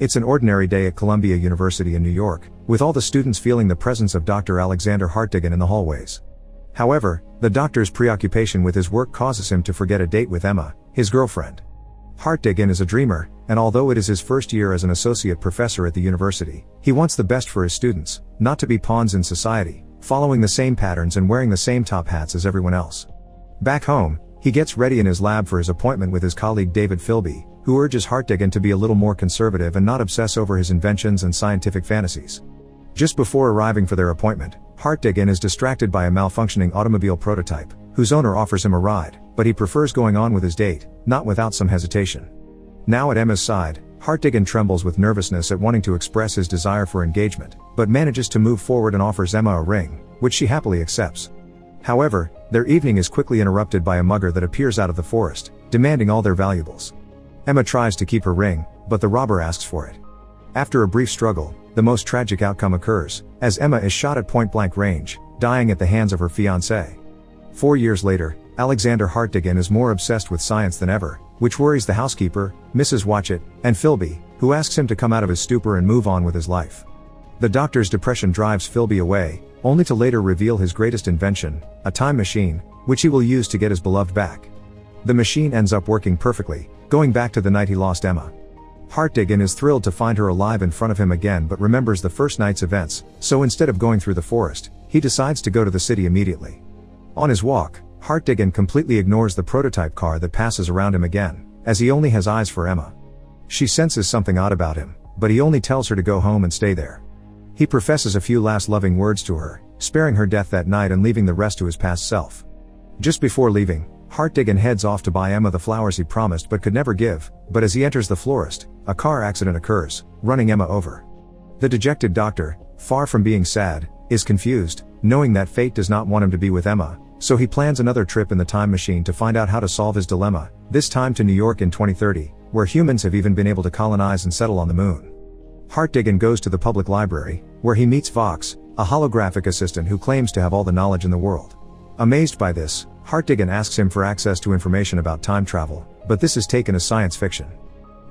It's an ordinary day at Columbia University in New York, with all the students feeling the presence of Dr. Alexander Hartigan in the hallways. However, the doctor's preoccupation with his work causes him to forget a date with Emma, his girlfriend. Hartigan is a dreamer, and although it is his first year as an associate professor at the university, he wants the best for his students, not to be pawns in society, following the same patterns and wearing the same top hats as everyone else. Back home, he gets ready in his lab for his appointment with his colleague David Philby, who urges Hartigan to be a little more conservative and not obsess over his inventions and scientific fantasies. Just before arriving for their appointment, Hartigan is distracted by a malfunctioning automobile prototype, whose owner offers him a ride, but he prefers going on with his date, not without some hesitation. Now at Emma's side, Hartigan trembles with nervousness at wanting to express his desire for engagement, but manages to move forward and offers Emma a ring, which she happily accepts. However, their evening is quickly interrupted by a mugger that appears out of the forest, demanding all their valuables. Emma tries to keep her ring, but the robber asks for it. After a brief struggle, the most tragic outcome occurs, as Emma is shot at point-blank range, dying at the hands of her fiancé. 4 years later, Alexander Hartigan is more obsessed with science than ever, which worries the housekeeper, Mrs. Watchett, and Philby, who asks him to come out of his stupor and move on with his life. The doctor's depression drives Philby away, only to later reveal his greatest invention, a time machine, which he will use to get his beloved back. The machine ends up working perfectly, going back to the night he lost Emma. Hartigan is thrilled to find her alive in front of him again but remembers the first night's events, so instead of going through the forest, he decides to go to the city immediately. On his walk, Hartigan completely ignores the prototype car that passes around him again, as he only has eyes for Emma. She senses something odd about him, but he only tells her to go home and stay there. He professes a few last loving words to her, sparing her death that night and leaving the rest to his past self. Just before leaving, Hartigan heads off to buy Emma the flowers he promised but could never give, but as he enters the florist, a car accident occurs, running Emma over. The dejected doctor, far from being sad, is confused, knowing that fate does not want him to be with Emma, so he plans another trip in the time machine to find out how to solve his dilemma, this time to New York in 2030, where humans have even been able to colonize and settle on the moon. Hartigan goes to the public library, where he meets Vox, a holographic assistant who claims to have all the knowledge in the world. Amazed by this, Hartigan asks him for access to information about time travel, but this is taken as science fiction.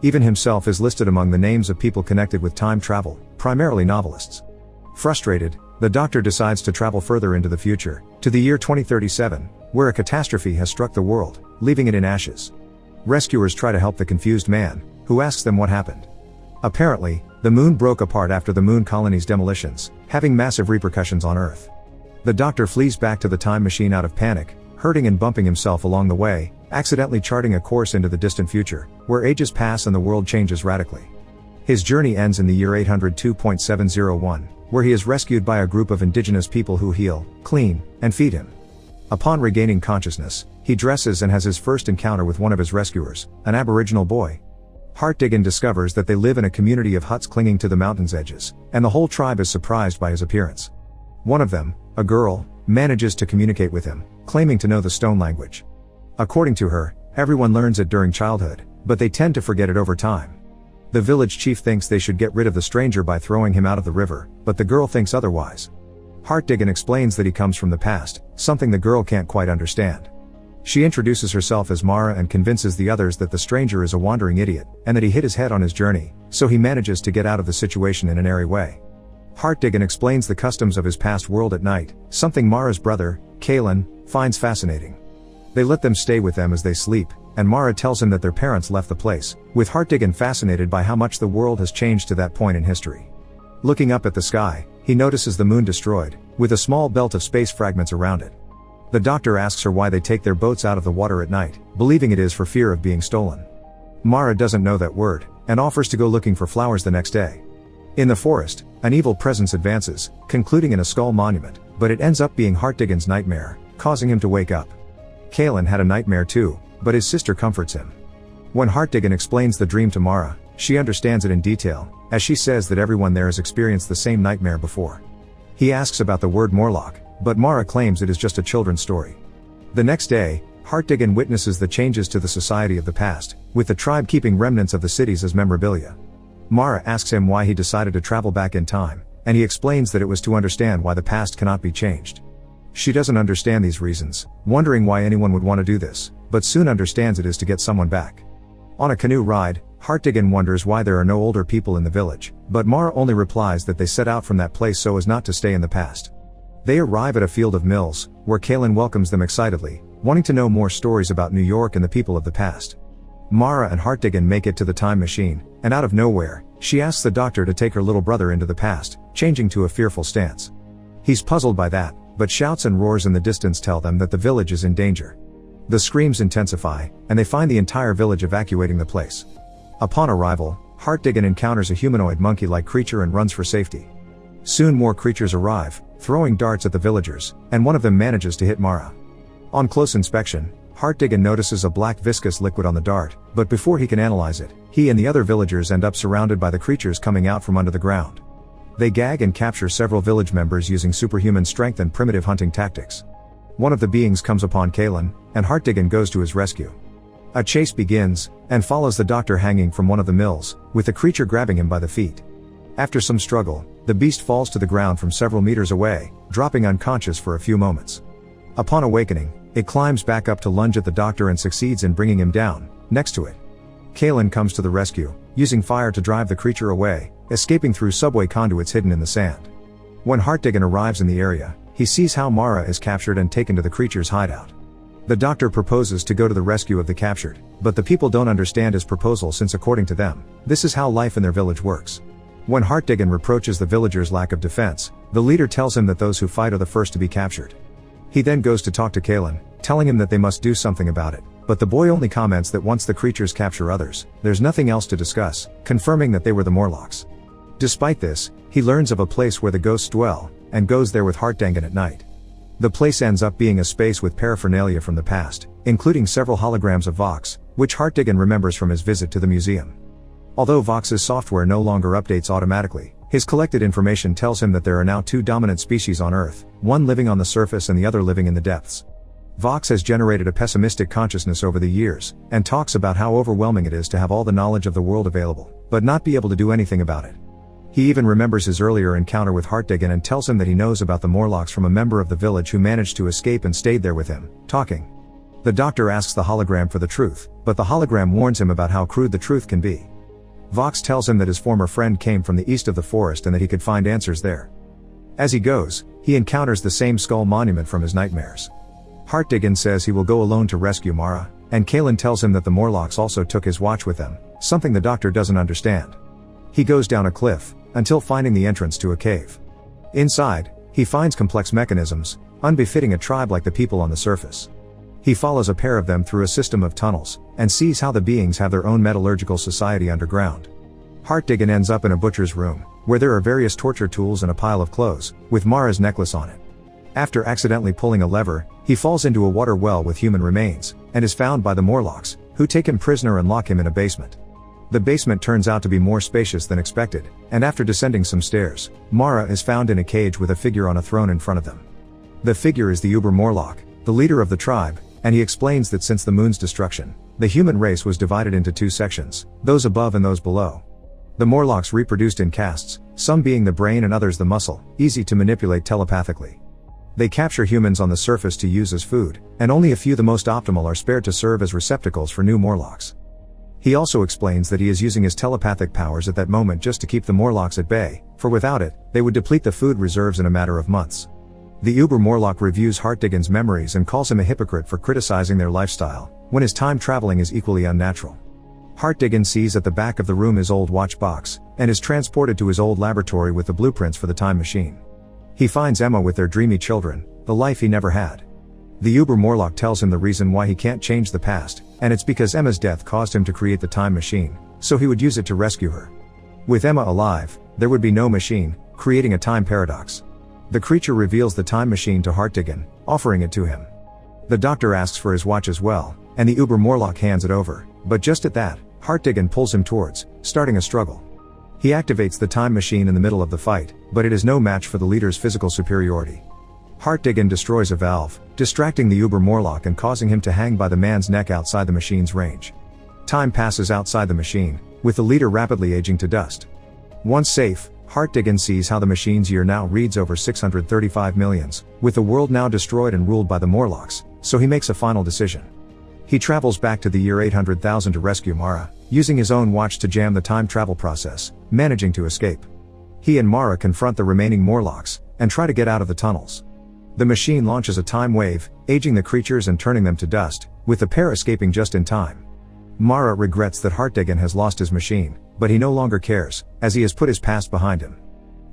Even himself is listed among the names of people connected with time travel, primarily novelists. Frustrated, the doctor decides to travel further into the future, to the year 2037, where a catastrophe has struck the world, leaving it in ashes. Rescuers try to help the confused man, who asks them what happened. Apparently, the moon broke apart after the moon colony's demolitions, having massive repercussions on Earth. The doctor flees back to the time machine out of panic, hurting and bumping himself along the way, accidentally charting a course into the distant future, where ages pass and the world changes radically. His journey ends in the year 802.701, where he is rescued by a group of indigenous people who heal, clean, and feed him. Upon regaining consciousness, he dresses and has his first encounter with one of his rescuers, an Aboriginal boy. Hartigan discovers that they live in a community of huts clinging to the mountain's edges, and the whole tribe is surprised by his appearance. One of them, a girl, manages to communicate with him, claiming to know the stone language. According to her, everyone learns it during childhood, but they tend to forget it over time. The village chief thinks they should get rid of the stranger by throwing him out of the river, but the girl thinks otherwise. Hartigan explains that he comes from the past, something the girl can't quite understand. She introduces herself as Mara and convinces the others that the stranger is a wandering idiot, and that he hit his head on his journey, so he manages to get out of the situation in an airy way. Hartigan explains the customs of his past world at night, something Mara's brother, Kalen, finds fascinating. They let them stay with them as they sleep, and Mara tells him that their parents left the place, with Hartigan fascinated by how much the world has changed to that point in history. Looking up at the sky, he notices the moon destroyed, with a small belt of space fragments around it. The doctor asks her why they take their boats out of the water at night, believing it is for fear of being stolen. Mara doesn't know that word, and offers to go looking for flowers the next day. In the forest, an evil presence advances, concluding in a skull monument, but it ends up being Hartigan's nightmare, causing him to wake up. Kalen had a nightmare too, but his sister comforts him. When Hartigan explains the dream to Mara, she understands it in detail, as she says that everyone there has experienced the same nightmare before. He asks about the word Morlock, but Mara claims it is just a children's story. The next day, Hartigan witnesses the changes to the society of the past, with the tribe keeping remnants of the cities as memorabilia. Mara asks him why he decided to travel back in time, and he explains that it was to understand why the past cannot be changed. She doesn't understand these reasons, wondering why anyone would want to do this, but soon understands it is to get someone back. On a canoe ride, Hartigan wonders why there are no older people in the village, but Mara only replies that they set out from that place so as not to stay in the past. They arrive at a field of mills, where Kaylin welcomes them excitedly, wanting to know more stories about New York and the people of the past. Mara and Hartigan make it to the time machine, and out of nowhere, she asks the doctor to take her little brother into the past, changing to a fearful stance. He's puzzled by that, but shouts and roars in the distance tell them that the village is in danger. The screams intensify, and they find the entire village evacuating the place. Upon arrival, Hartigan encounters a humanoid monkey-like creature and runs for safety. Soon more creatures arrive, throwing darts at the villagers, and one of them manages to hit Mara. On close inspection, Hartigan notices a black viscous liquid on the dart, but before he can analyze it, he and the other villagers end up surrounded by the creatures coming out from under the ground. They gag and capture several village members using superhuman strength and primitive hunting tactics. One of the beings comes upon Kaylin, and Hartigan goes to his rescue. A chase begins, and follows the doctor hanging from one of the mills, with the creature grabbing him by the feet. After some struggle, the beast falls to the ground from several meters away, dropping unconscious for a few moments. Upon awakening, it climbs back up to lunge at the doctor and succeeds in bringing him down, next to it. Kaylin comes to the rescue, using fire to drive the creature away, escaping through subway conduits hidden in the sand. When Hartigan arrives in the area, he sees how Mara is captured and taken to the creature's hideout. The doctor proposes to go to the rescue of the captured, but the people don't understand his proposal since according to them, this is how life in their village works. When Hartigan reproaches the villagers' lack of defense, the leader tells him that those who fight are the first to be captured. He then goes to talk to Kaylin, telling him that they must do something about it, but the boy only comments that once the creatures capture others, there's nothing else to discuss, confirming that they were the Morlocks. Despite this, he learns of a place where the ghosts dwell, and goes there with Hartigan at night. The place ends up being a space with paraphernalia from the past, including several holograms of Vox, which Hartigan remembers from his visit to the museum. Although Vox's software no longer updates automatically, his collected information tells him that there are now two dominant species on Earth, one living on the surface and the other living in the depths. Vox has generated a pessimistic consciousness over the years, and talks about how overwhelming it is to have all the knowledge of the world available, but not be able to do anything about it. He even remembers his earlier encounter with Hartigan and tells him that he knows about the Morlocks from a member of the village who managed to escape and stayed there with him, talking. The doctor asks the hologram for the truth, but the hologram warns him about how crude the truth can be. Vox tells him that his former friend came from the east of the forest and that he could find answers there. As he goes, he encounters the same skull monument from his nightmares. Hartigan says he will go alone to rescue Mara, and Kaylin tells him that the Morlocks also took his watch with them, something the doctor doesn't understand. He goes down a cliff, until finding the entrance to a cave. Inside, he finds complex mechanisms, unbefitting a tribe like the people on the surface. He follows a pair of them through a system of tunnels, and sees how the beings have their own metallurgical society underground. Hartigan ends up in a butcher's room, where there are various torture tools and a pile of clothes, with Mara's necklace on it. After accidentally pulling a lever, he falls into a water well with human remains, and is found by the Morlocks, who take him prisoner and lock him in a basement. The basement turns out to be more spacious than expected, and after descending some stairs, Mara is found in a cage with a figure on a throne in front of them. The figure is the Uber Morlock, the leader of the tribe, and he explains that since the moon's destruction, the human race was divided into two sections, those above and those below. The Morlocks reproduced in castes, some being the brain and others the muscle, easy to manipulate telepathically. They capture humans on the surface to use as food, and only a few, the most optimal, are spared to serve as receptacles for new Morlocks. He also explains that he is using his telepathic powers at that moment just to keep the Morlocks at bay, for without it, they would deplete the food reserves in a matter of months. The Uber Morlock reviews Hartigan's memories and calls him a hypocrite for criticizing their lifestyle, when his time traveling is equally unnatural. Hartigan sees at the back of the room his old watch box, and is transported to his old laboratory with the blueprints for the time machine. He finds Emma with their dreamy children, the life he never had. The Uber Morlock tells him the reason why he can't change the past, and it's because Emma's death caused him to create the time machine, so he would use it to rescue her. With Emma alive, there would be no machine, creating a time paradox. The creature reveals the time machine to Hartigan, offering it to him. The doctor asks for his watch as well, and the Uber Morlock hands it over, but just at that, Hartigan pulls him towards, starting a struggle. He activates the time machine in the middle of the fight, but it is no match for the leader's physical superiority. Hartigan destroys a valve, distracting the Uber Morlock and causing him to hang by the man's neck outside the machine's range. Time passes outside the machine, with the leader rapidly aging to dust. Once safe, Hartigan sees how the machine's year now reads over 635 millions, with the world now destroyed and ruled by the Morlocks, so he makes a final decision. He travels back to the year 800,000 to rescue Mara, using his own watch to jam the time travel process, managing to escape. He and Mara confront the remaining Morlocks, and try to get out of the tunnels. The machine launches a time wave, aging the creatures and turning them to dust, with the pair escaping just in time. Mara regrets that Hartigan has lost his machine, but he no longer cares, as he has put his past behind him.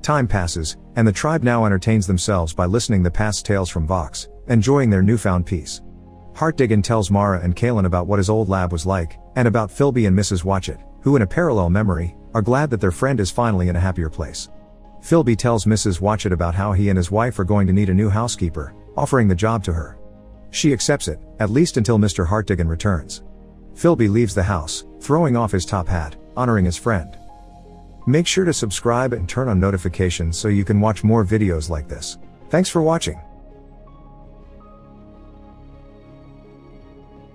Time passes, and the tribe now entertains themselves by listening to past tales from Vox, enjoying their newfound peace. Hartigan tells Mara and Kalen about what his old lab was like, and about Philby and Mrs. Watchett, who in a parallel memory, are glad that their friend is finally in a happier place. Philby tells Mrs. Watchett about how he and his wife are going to need a new housekeeper, offering the job to her. She accepts it, at least until Mr. Hartigan returns. Philby leaves the house, throwing off his top hat, honoring his friend. Make sure to subscribe and turn on notifications so you can watch more videos like this. Thanks for watching.